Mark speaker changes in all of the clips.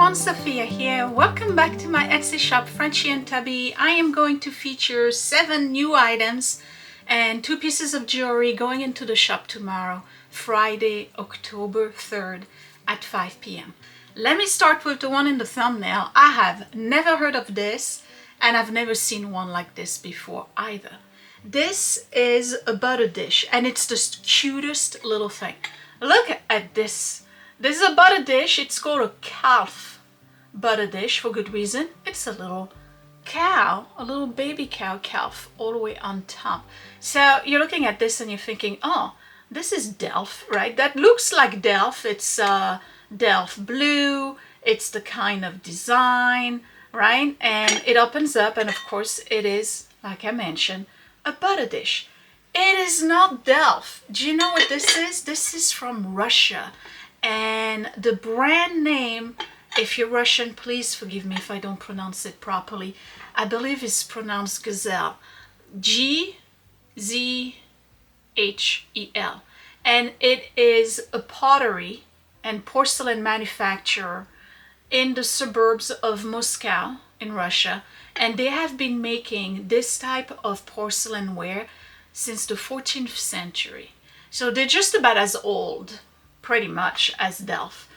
Speaker 1: everyone, Sophia here. Welcome back to my Etsy shop, Frenchy and Tubby. I am going to feature 7 new items and 2 pieces of jewelry going into the shop tomorrow, Friday, October 3rd at 5 p.m. Let me start with the one in the thumbnail. I have never heard of this and I've never seen one like this before either. This is a butter dish and it's the cutest little thing. Look at this. This is a butter dish. It's called a calf butter dish for good reason. It's a little cow, a little baby cow calf all the way on top. So you're looking at this and you're thinking, oh, this is Delft, right? That looks like Delft. It's Delft blue. It's the kind of design, right? And it opens up and of course it is, like I mentioned, a butter dish. It is not Delft. Do you know what this is? This is from Russia. And the brand name, if you're Russian, please forgive me if I don't pronounce it properly. I believe it's pronounced Gazelle. G-Z-H-E-L. And it is a pottery and porcelain manufacturer in the suburbs of Moscow in Russia. And they have been making this type of porcelain ware since the 14th century. So they're just about as old, pretty much, as Delft.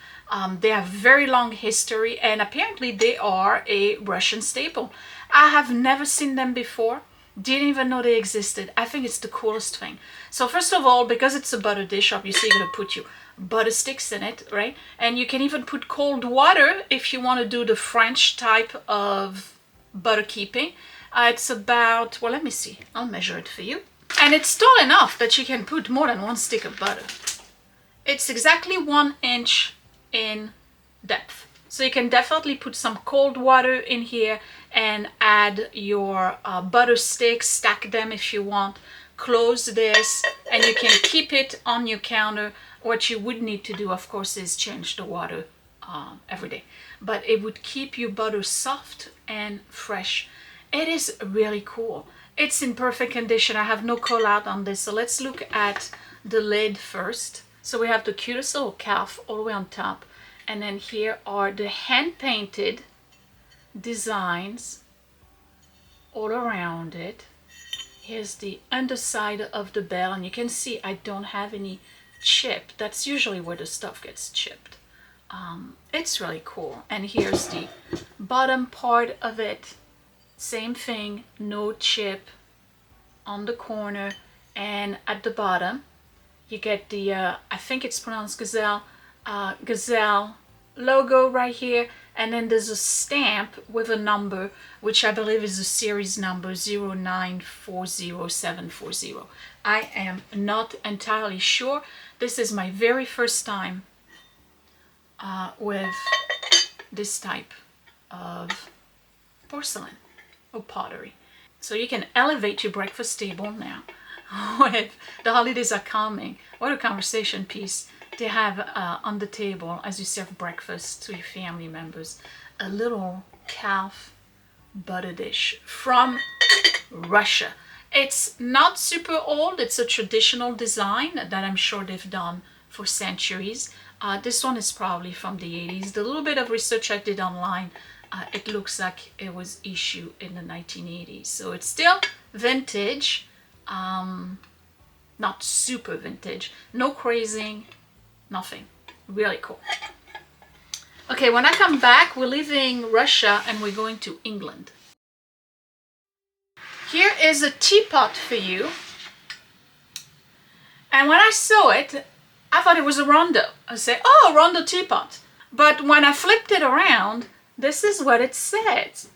Speaker 1: They have very long history and apparently they are a Russian staple. I have never seen them before, didn't even know they existed. I think it's the coolest thing. So first of all, because it's a butter dish, obviously you're going to put your butter sticks in it, right? And you can even put cold water if you want to do the French type of butter keeping. It's about, well, let me see, I'll measure it for you. And it's tall enough that you can put more than 1 stick of butter. It's exactly 1 inch in depth. So you can definitely put some cold water in here and add your butter sticks, stack them if you want, close this, and you can keep it on your counter. What you would need to do, of course, is change the water every day. But it would keep your butter soft and fresh. It is really cool. It's in perfect condition. I have no call out on this. So let's look at the lid first. So we have the cutest little calf all the way on top. And then here are the hand-painted designs all around it. Here's the underside of the bell. And you can see I don't have any chip. That's usually where the stuff gets chipped. It's really cool. And here's the bottom part of it. Same thing, no chip on the corner. And at the bottom, you get the, I think it's pronounced Gazelle, Gazelle logo right here. And then there's a stamp with a number, which I believe is a series number 0940740. I am not entirely sure. This is my very first time with this type of porcelain or pottery. So you can elevate your breakfast table now. With the holidays are coming, what a conversation piece to have on the table as you serve breakfast to your family members. A little calf butter dish from Russia. It's not super old. It's a traditional design that I'm sure they've done for centuries. This one is probably from the 80s. The little bit of research I did online, it looks like it was issued in the 1980s. So it's still vintage. Not super vintage, no crazing, nothing. Really cool. Okay, when I come back, we're leaving Russia and we're going to England. Here is a teapot for you. And when I saw it, I thought it was a rondo. I said, oh, a rondo teapot. But when I flipped it around, this is what it says.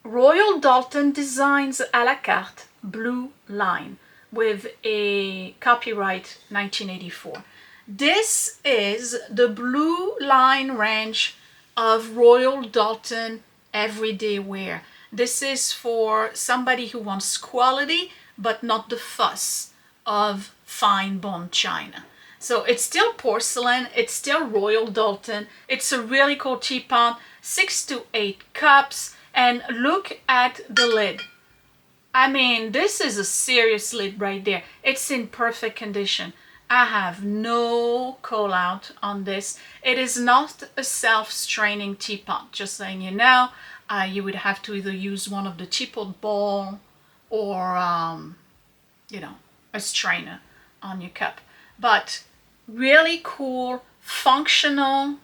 Speaker 1: Royal Doulton Designs à la carte, blue line, with a copyright 1984. This is the blue line range of Royal Doulton everyday wear. This is for somebody who wants quality but not the fuss of fine bone china. So it's still porcelain, it's still Royal Doulton. It's a really cool teapot, 6 to 8 cups. And look at the lid. I mean, this is a serious lid right there. It's in perfect condition. I have no call out on this. It is not a self-straining teapot, just letting you know. You would have to either use one of the teapot bowl or, you know, a strainer on your cup. But really cool, functional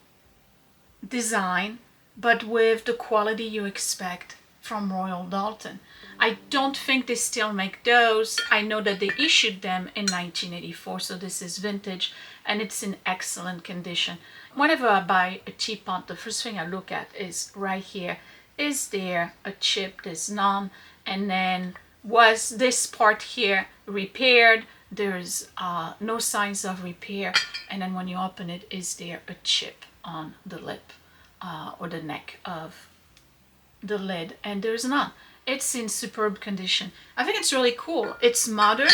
Speaker 1: design, but with the quality you expect from Royal Doulton. I don't think they still make those. I know that they issued them in 1984, so this is vintage and it's in excellent condition. Whenever I buy a teapot, the first thing I look at is right here. Is there a chip? There's none. And then was this part here repaired? There's no signs of repair. And then when you open it, is there a chip on the lip or the neck of the lid? And there's none. It's in superb condition. I think it's really cool. It's modern.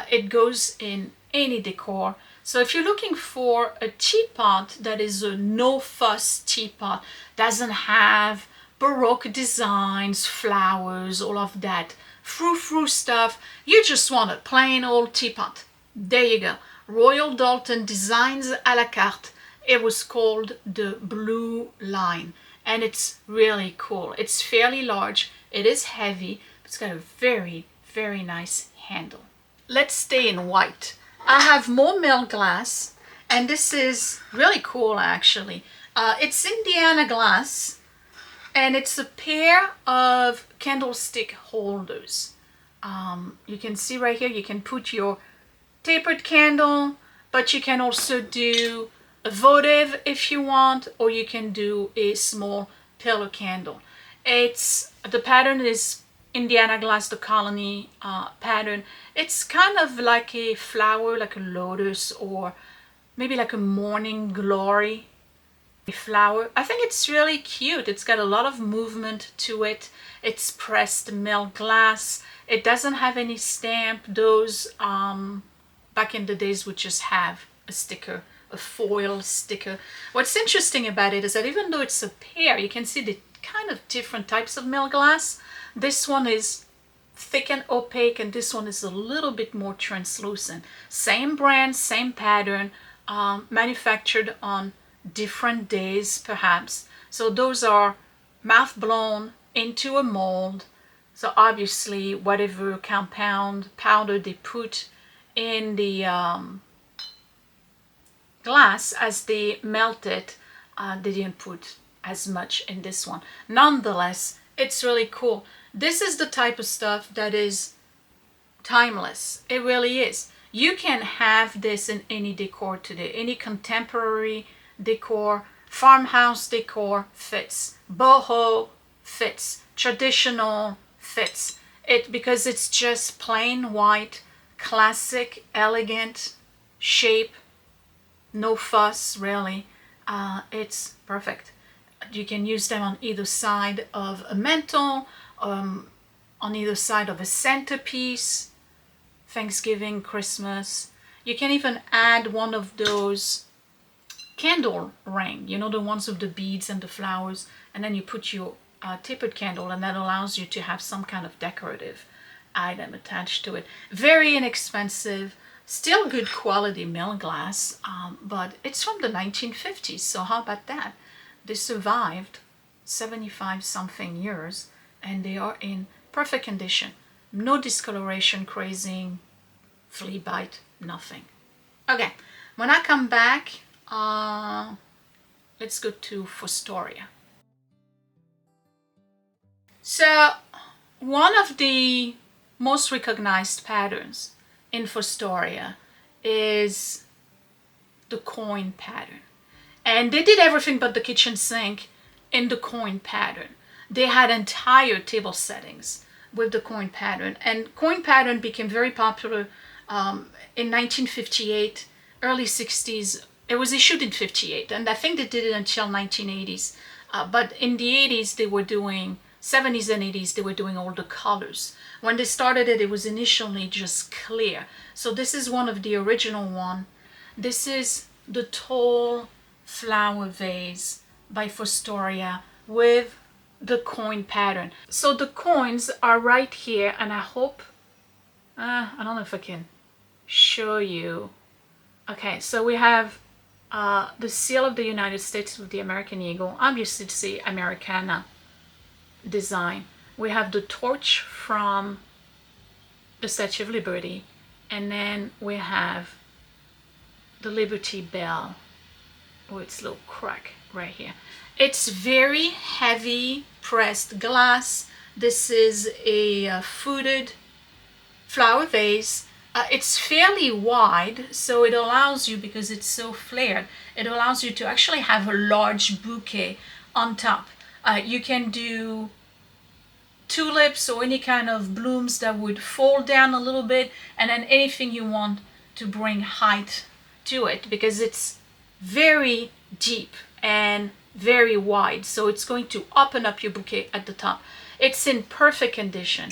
Speaker 1: It goes in any decor. So if you're looking for a teapot that is a no-fuss teapot, doesn't have Baroque designs, flowers, all of that frou-frou stuff, you just want a plain old teapot. There you go. Royal Doulton Designs a la carte. It was called the Blue Line. And it's really cool. It's fairly large. It is heavy. But it's got a very, very nice handle. Let's stay in white. I have more Mel glass. And this is really cool, actually. It's Indiana glass. And it's a pair of candlestick holders. You can see right here, you can put your tapered candle. But you can also do a votive if you want, or you can do a small pillar candle. The pattern is Indiana glass, the colony pattern. It's kind of like a flower, like a lotus, or maybe like a morning glory flower. I think it's really cute. It's got a lot of movement to it. It's pressed Mel glass. It doesn't have any stamp. Those back in the days would just have a sticker, a foil sticker. What's interesting about it is that even though it's a pair, you can see the kind of different types of Mel glass. This one is thick and opaque, and this one is a little bit more translucent. Same brand, same pattern, manufactured on different days perhaps. So those are mouth blown into a mold. So obviously whatever compound powder they put in the glass as they melt it, they didn't put as much in this one. Nonetheless, it's really cool. This is the type of stuff that is timeless. It really is. You can have this in any decor today. Any contemporary decor, farmhouse decor fits. Boho fits. Traditional fits. Because it's just plain white, classic, elegant shape. No fuss, really. It's perfect. You can use them on either side of a mantle, on either side of a centerpiece, Thanksgiving, Christmas. You can even add one of those candle ring, you know, the ones with the beads and the flowers, and then you put your tapered candle, and that allows you to have some kind of decorative item attached to it. Very inexpensive, still good quality Mel glass, but it's from the 1950s, so how about that? They survived 75 something years and they are in perfect condition. No discoloration, crazing, flea bite, nothing. Okay, when I come back, let's go to Fostoria. So one of the most recognized patterns in Fostoria is the coin pattern. And they did everything but the kitchen sink in the coin pattern. They had entire table settings with the coin pattern. And coin pattern became very popular in 1958, early 60s. It was issued in 58, and I think they did it until 1980s. But in the 80s, they were doing, 70s and 80s, they were doing all the colors. When they started it, it was initially just clear. So this is one of the original one. This is the tall flower vase by Fostoria with the coin pattern. So the coins are right here, and I hope, I don't know if I can show you. Okay, so we have the seal of the United States with the American eagle. Obviously it's the Americana design. We have the torch from the Statue of Liberty, and then we have the Liberty Bell with its little crack right here. It's very heavy pressed glass. This is a footed flower vase. It's fairly wide, so it allows you, because it's so flared, it allows you to actually have a large bouquet on top. You can do tulips or any kind of blooms that would fall down a little bit, and then anything you want to bring height to it, because it's very deep and very wide, so it's going to open up your bouquet at the top. It's in perfect condition.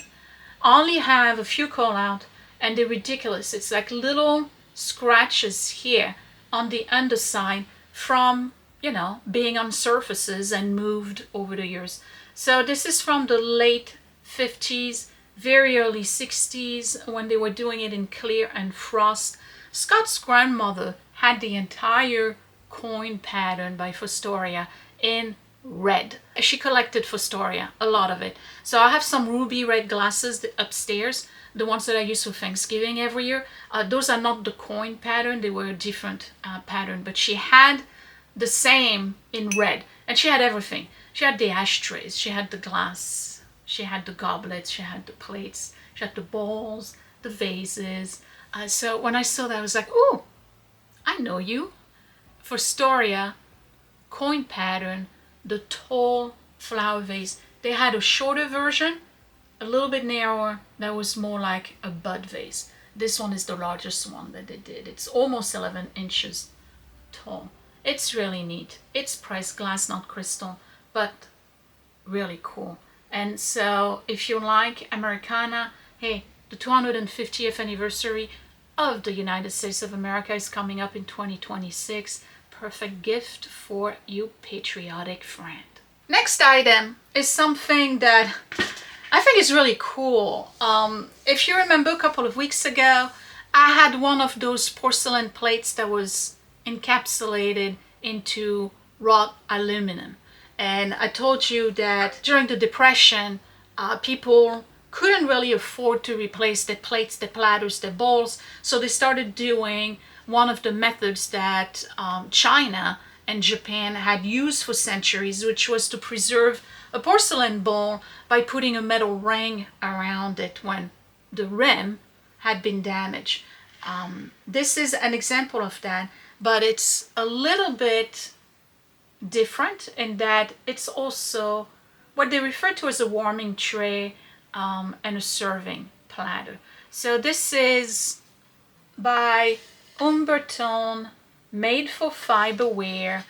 Speaker 1: I only have a few call out, and they're ridiculous. It's like little scratches here on the underside from, you know, being on surfaces and moved over the years. So this is from the late 50s, very early 60s, when they were doing it in clear and frost. Scott's grandmother had the entire coin pattern by Fostoria in red. She collected Fostoria, a lot of it. So I have some ruby red glasses upstairs, the ones that I use for Thanksgiving every year. Those are not the coin pattern, they were a different pattern, but she had the same in red, and she had everything. She had the ashtrays, she had the glass, she had the goblets, she had the plates, she had the bowls, the vases. So when I saw that, I was like, oh, I know you. Fostoria, coin pattern, the tall flower vase. They had a shorter version, a little bit narrower, that was more like a bud vase. This one is the largest one that they did. It's almost 11 inches tall. It's really neat. It's pressed glass, not crystal, but really cool. And so if you like Americana, hey, the 250th anniversary of the United States of America is coming up in 2026. Perfect gift for you patriotic friend. Next item is something that I think is really cool. If you remember a couple of weeks ago, I had one of those porcelain plates that was encapsulated into wrought aluminum. And I told you that during the Depression, people couldn't really afford to replace their plates, their platters, their bowls. So they started doing one of the methods that China and Japan had used for centuries, which was to preserve a porcelain bowl by putting a metal ring around it when the rim had been damaged. This is an example of that, but it's a little bit different in that it's also what they refer to as a warming tray and a serving platter. So this is by Umbertone, made for fiberware,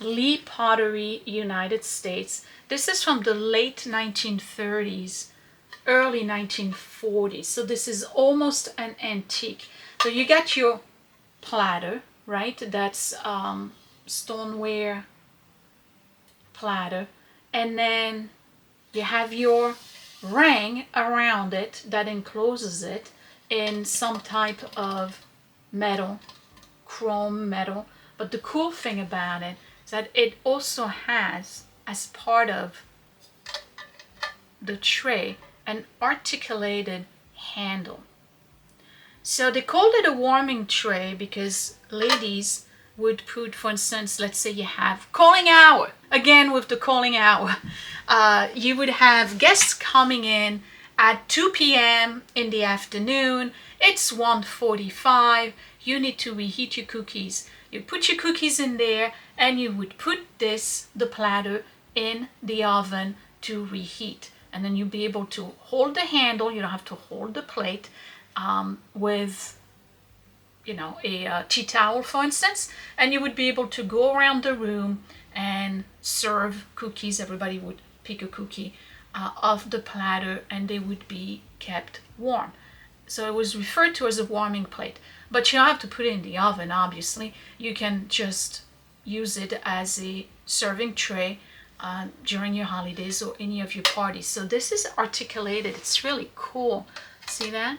Speaker 1: Lee Pottery, United States. This is from the late 1930s, early 1940s. So this is almost an antique. So you got your platter, right? That's stoneware platter. And then you have your ring around it that encloses it in some type of metal, chrome metal. But the cool thing about it is that it also has, as part of the tray, an articulated handle. So they called it a warming tray because ladies would put, for instance, let's say you have calling hour. Again, with the calling hour, you would have guests coming in at 2 p.m. in the afternoon. It's 1:45. You need to reheat your cookies. You put your cookies in there, and you would put the platter in the oven to reheat. And then you'll be able to hold the handle. You don't have to hold the plate with, you know, a tea towel, for instance. And you would be able to go around the room and serve cookies. Everybody would pick a cookie off the platter, and they would be kept warm. So it was referred to as a warming plate. But you don't have to put it in the oven, obviously. You can just use it as a serving tray during your holidays or any of your parties. So this is articulated. It's really cool. See that?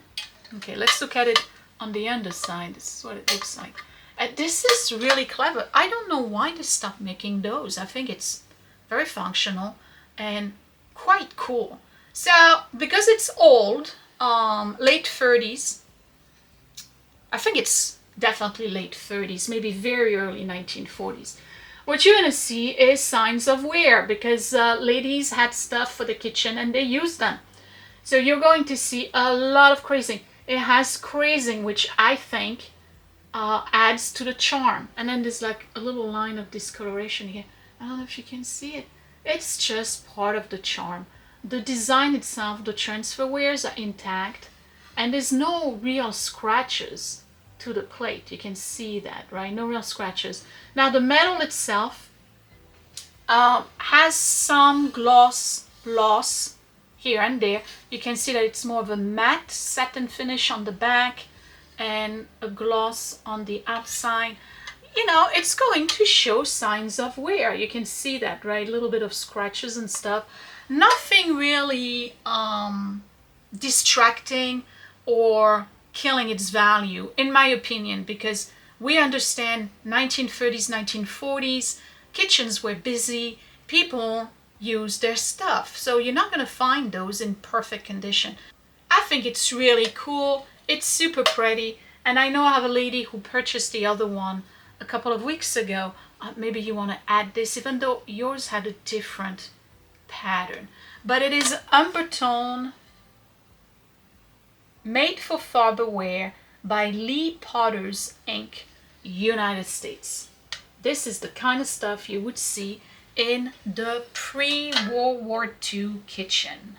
Speaker 1: Okay, let's look at it on the underside. This is what it looks like. And this is really clever. I don't know why they stopped making those. I think it's very functional and quite cool. So because it's old, late 30s, I think it's definitely late 30s, maybe very early 1940s. What you're gonna see is signs of wear because ladies had stuff for the kitchen and they used them. So you're going to see a lot of crazing. It has crazing, which I think adds to the charm. And then there's like a little line of discoloration here. I don't know if you can see it. It's just part of the charm. The design itself, the transfer wears are intact, and there's no real scratches to the plate. You can see that, right? No real scratches. Now the metal itself has some gloss loss here and there. You can see that it's more of a matte satin finish on the back and a gloss on the outside. You know, it's going to show signs of wear. You can see that, right? A little bit of scratches and stuff. Nothing really distracting or killing its value, in my opinion, because we understand 1930s, 1940s, kitchens were busy, people used their stuff. So you're not going to find those in perfect condition. I think it's really cool. It's super pretty. And I know I have a lady who purchased the other one a couple of weeks ago. Maybe you want to add this, even though yours had a different pattern. But it is umber tone, made for Farberware by Lee Potters Inc., United States. This is the kind of stuff you would see in the pre-World War II kitchen,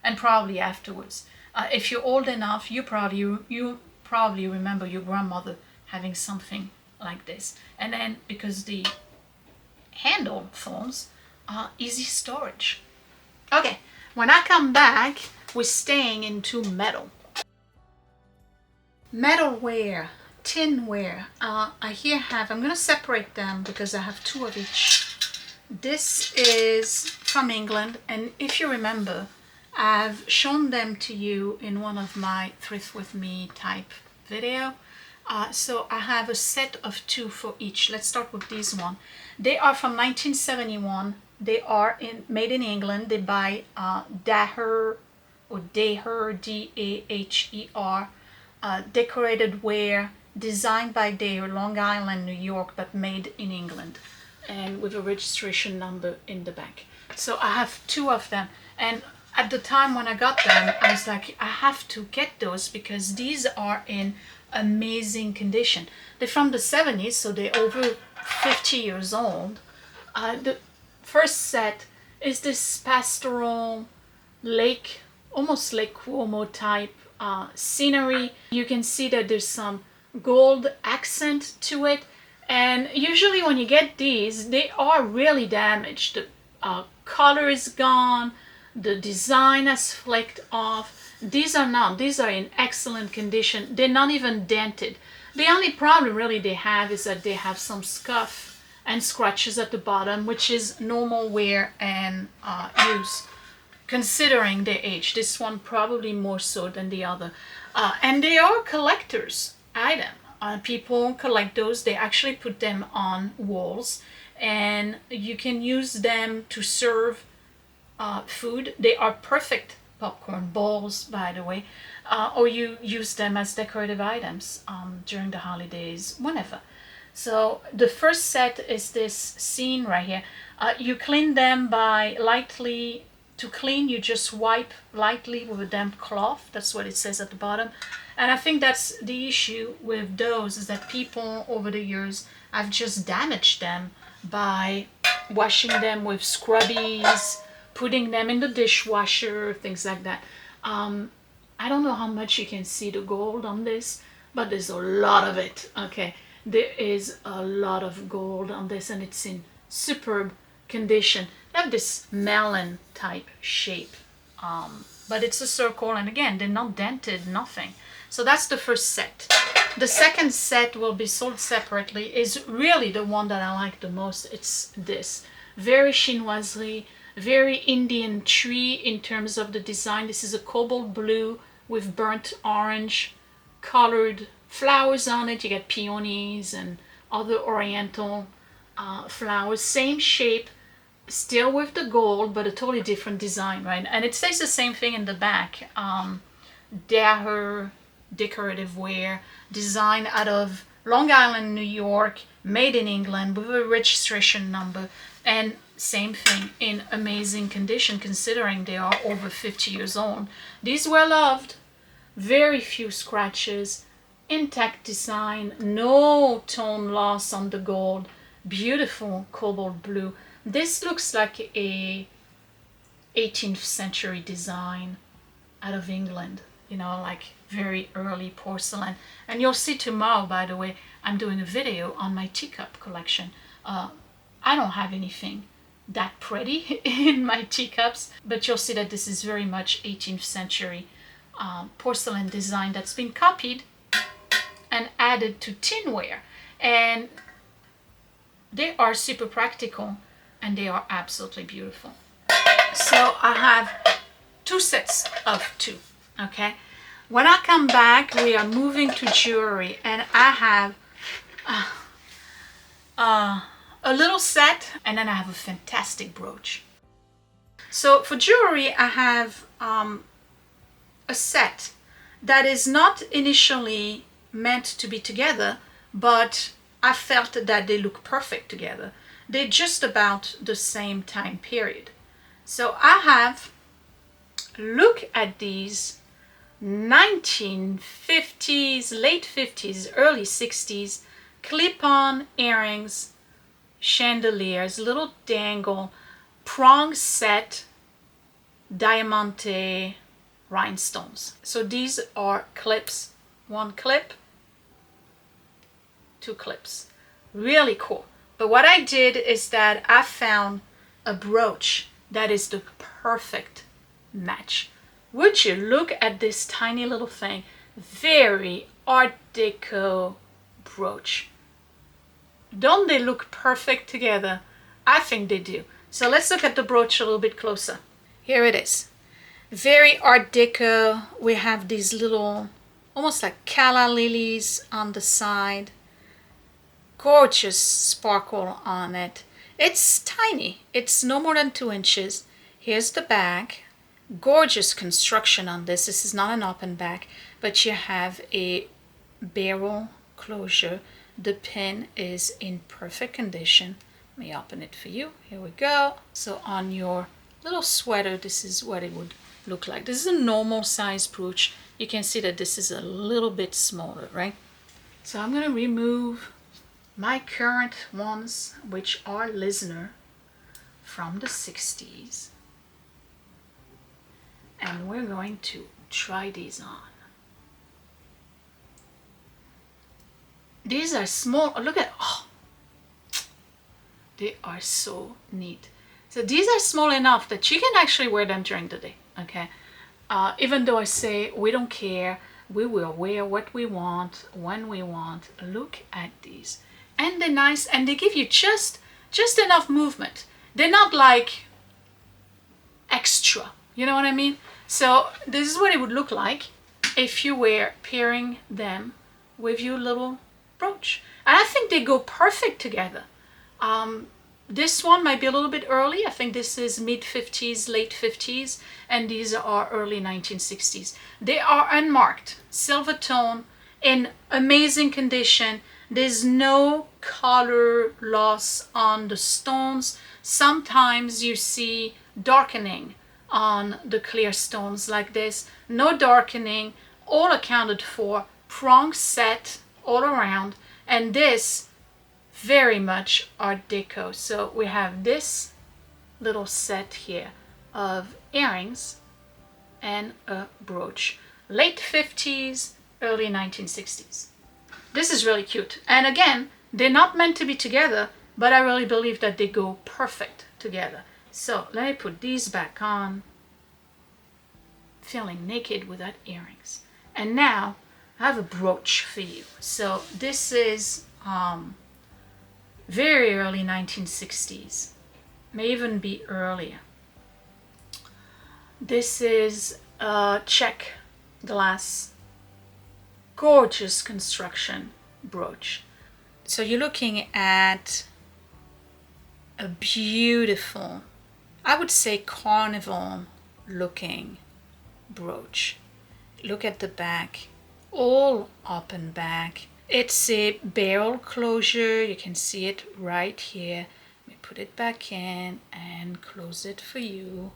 Speaker 1: and probably afterwards. If you're old enough, you probably remember your grandmother having something like this. And then because the handle forms easy storage. Okay, when I come back, we're staying into metal. Metalware, tinware. I here have, I'm going to separate them because I have two of each. This is from England, and if you remember, I've shown them to you in one of my thrift with me type video. So I have a set of two for each. Let's start with this one. They are from 1971. They are made in England. They buy Daher or Daher, D-A-H-E-R, decorated ware, designed by Daher, Long Island, New York, but made in England, and with a registration number in the back. So I have two of them, and at the time when I got them, I was like, I have to get those because these are in amazing condition. They're from the 70s, so they're over 50 years old. The first set is this pastoral lake, almost Lake Cuomo type scenery. You can see that there's some gold accent to it, and usually when you get these, they are really damaged. The color is gone, the design has flecked off. These are not. These are in excellent condition. They're not even dented. The only problem really they have is that they have some scuff and scratches at the bottom, which is normal wear and use, considering their age. This one probably more so than the other. And they are collector's item. People collect those. They actually put them on walls, and you can use them to serve food. They are perfect popcorn bowls, by the way, or you use them as decorative items during the holidays, whenever. So the first set is this scene right here. You clean them by lightly. To clean, you just wipe lightly with a damp cloth. That's what it says at the bottom. And I think that's the issue with those, is that people over the years have just damaged them by washing them with scrubbies, putting them in the dishwasher, things like that. I don't know how much you can see the gold on this, but there's a lot of it. Okay, there is a lot of gold on this, and it's in superb condition. They have this melon type shape, but it's a circle, and again, they're not dented, nothing. So that's the first set. The second set will be sold separately, is really the one that I like the most. It's this, very chinoiserie, very Indian tree in terms of the design. This is a cobalt blue with burnt orange colored flowers on it. You get peonies and other oriental flowers. Same shape, still with the gold, but a totally different design, right? And it says the same thing in the back. Daher decorative wear, designed out of Long Island, New York, made in England with a registration number, and same thing in amazing condition considering they are over 50 years old. These were loved, very few scratches, intact design, no tone loss on the gold, beautiful cobalt blue. This looks like a 18th century design out of England, you know, like very early porcelain. And you'll see tomorrow, by the way, I'm doing a video on my teacup collection. I don't have anything that pretty in my teacups, but you'll see that this is very much 18th century porcelain design that's been copied and added to tinware. And they are super practical and they are absolutely beautiful. So I have 2 sets of 2, okay? When I come back, we are moving to jewelry, and I have a little set, and then I have a fantastic brooch. So for jewelry, I have a set that is not initially meant to be together, but I felt that they look perfect together. They're just about the same time period. So I have, look at these 1950s, late 50s, early 60s clip-on earrings, chandeliers, little dangle, prong set, diamante rhinestones. So these are clips, 1 clip, 2 clips. Really cool. But what I did is that I found a brooch that is the perfect match. Would you look at this tiny little thing? Very Art Deco brooch. Don't they look perfect together? I think they do. So let's look at the brooch a little bit closer. Here it is. Very Art Deco. We have these little, almost like calla lilies on the side. Gorgeous sparkle on it. It's tiny. It's no more than 2 inches. Here's the back. Gorgeous construction on this. This is not an open back, but you have a barrel closure. The pin is in perfect condition. Let me open it for you. Here we go. So on your little sweater, this is what it would look like. This is a normal size brooch. You can see that this is a little bit smaller, right? So I'm going to remove my current ones, which are Lisner from the 60s. And we're going to try these on. These are small. Look at, oh, they are so neat. So these are small enough that you can actually wear them during the day, okay? Even though I say we don't care, we will wear what we want, when we want. Look at these. And they're nice, and they give you just enough movement. They're not like extra, you know what I mean? So this is what it would look like if you were pairing them with your little brooch. And I think they go perfect together. This one might be a little bit early. I think this is mid-50s, late 50s, and these are early 1960s. They are unmarked, silver tone, in amazing condition. There's no color loss on the stones. Sometimes you see darkening on the clear stones like this. No darkening, all accounted for, prong set all around, and this very much Art Deco. So we have this little set here of earrings and a brooch. Late 50s, early 1960s. This is really cute. And again, they're not meant to be together, but I really believe that they go perfect together. So let me put these back on. Feeling naked without earrings. And now I have a brooch for you. So this is very early 1960s. May even be earlier. This is a check glass gorgeous construction brooch. So you're looking at a beautiful, I would say carnival looking brooch. Look at the back, all open back. It's a barrel closure. You can see it right here. Let me put it back in and close it for you.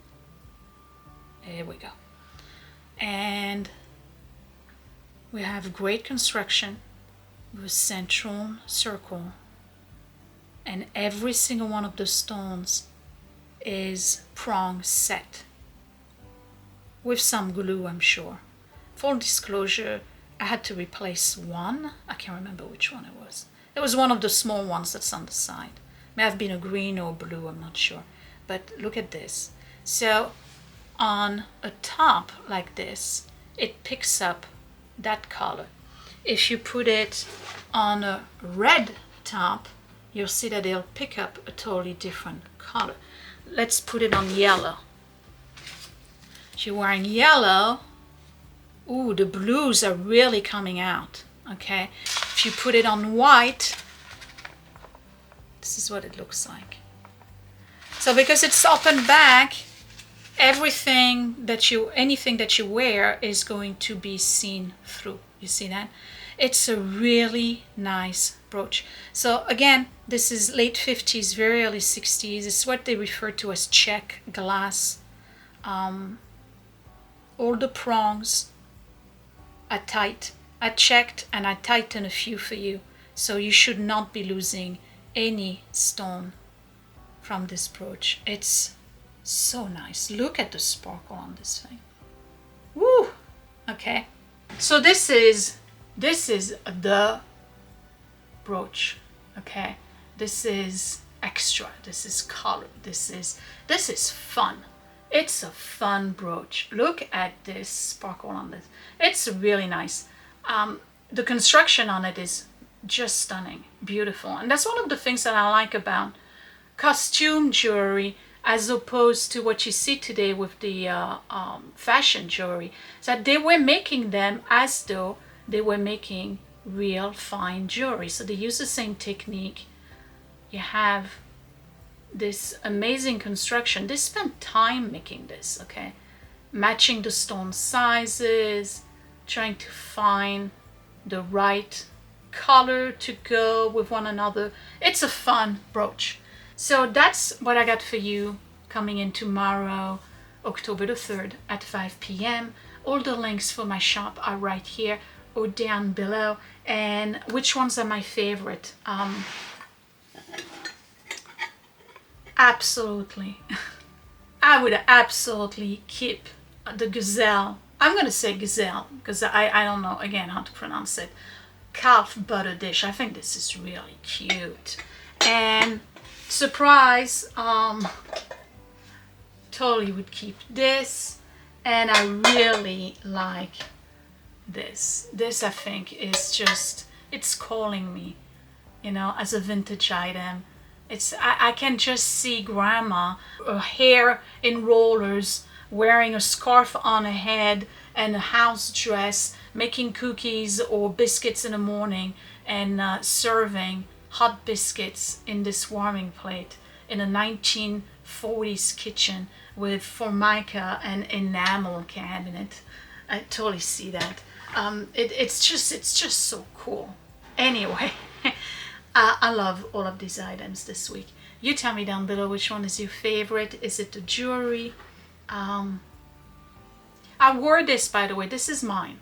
Speaker 1: There we go. And we have great construction with central circle, and every single one of the stones is prong set with some glue, I'm sure. Full disclosure, I had to replace one. I can't remember which one it was. It was one of the small ones that's on the side. May have been a green or blue, I'm not sure. But look at this. So on a top like this, it picks up that color. If you put it on a red top, you'll see that it'll pick up a totally different color. Let's put it on yellow. If you're wearing yellow, ooh, the blues are really coming out, okay? If you put it on white, this is what it looks like. So because it's open back, anything that you wear is going to be seen through. You see that? It's a really nice brooch. So again, this is late 50s, very early 60s. It's what they refer to as check glass. All the prongs are tight. I checked and I tightened a few for you. So you should not be losing any stone from this brooch. It's so nice. Look at the sparkle on this thing. Woo! Okay. So this is the brooch. Okay. This is extra. This is color. This is fun. It's a fun brooch. Look at this sparkle on this. It's really nice. The construction on it is just stunning, beautiful. And that's one of the things that I like about costume jewelry as opposed to what you see today with the fashion jewelry. Is that they were making them as though they were making real fine jewelry. So they use the same technique. You have this amazing construction. They spent time making this, okay? Matching the stone sizes, trying to find the right color to go with one another. It's a fun brooch. So that's what I got for you coming in tomorrow, October the 3rd at 5 p.m. All the links for my shop are right here or down below. And which ones are my favorite? Absolutely. I would absolutely keep the gazelle. I'm going to say gazelle because I don't know again how to pronounce it. Calf butter dish. I think this is really cute. And surprise, totally would keep this. And I really like this. This I think is just, it's calling me, you know, as a vintage item. I can just see grandma, her hair in rollers, wearing a scarf on her head and a house dress, making cookies or biscuits in the morning and serving hot biscuits in this warming plate in a 1940s kitchen with formica and enamel cabinet. I totally see that. It's just so cool. Anyway, I love all of these items this week. You tell me down below which one is your favorite. Is it the jewelry? I wore this, by the way. This is mine.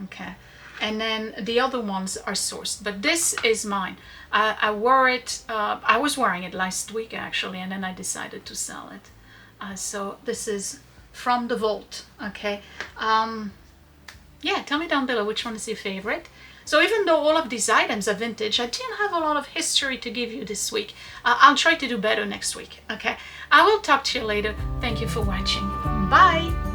Speaker 1: Okay. And then the other ones are sourced. But this is mine. I wore it. I was wearing it last week, actually. And then I decided to sell it. So this is from the vault. Okay. Yeah, tell me down below which one is your favorite. So even though all of these items are vintage, I didn't have a lot of history to give you this week. I'll try to do better next week, okay? I will talk to you later. Thank you for watching. Bye!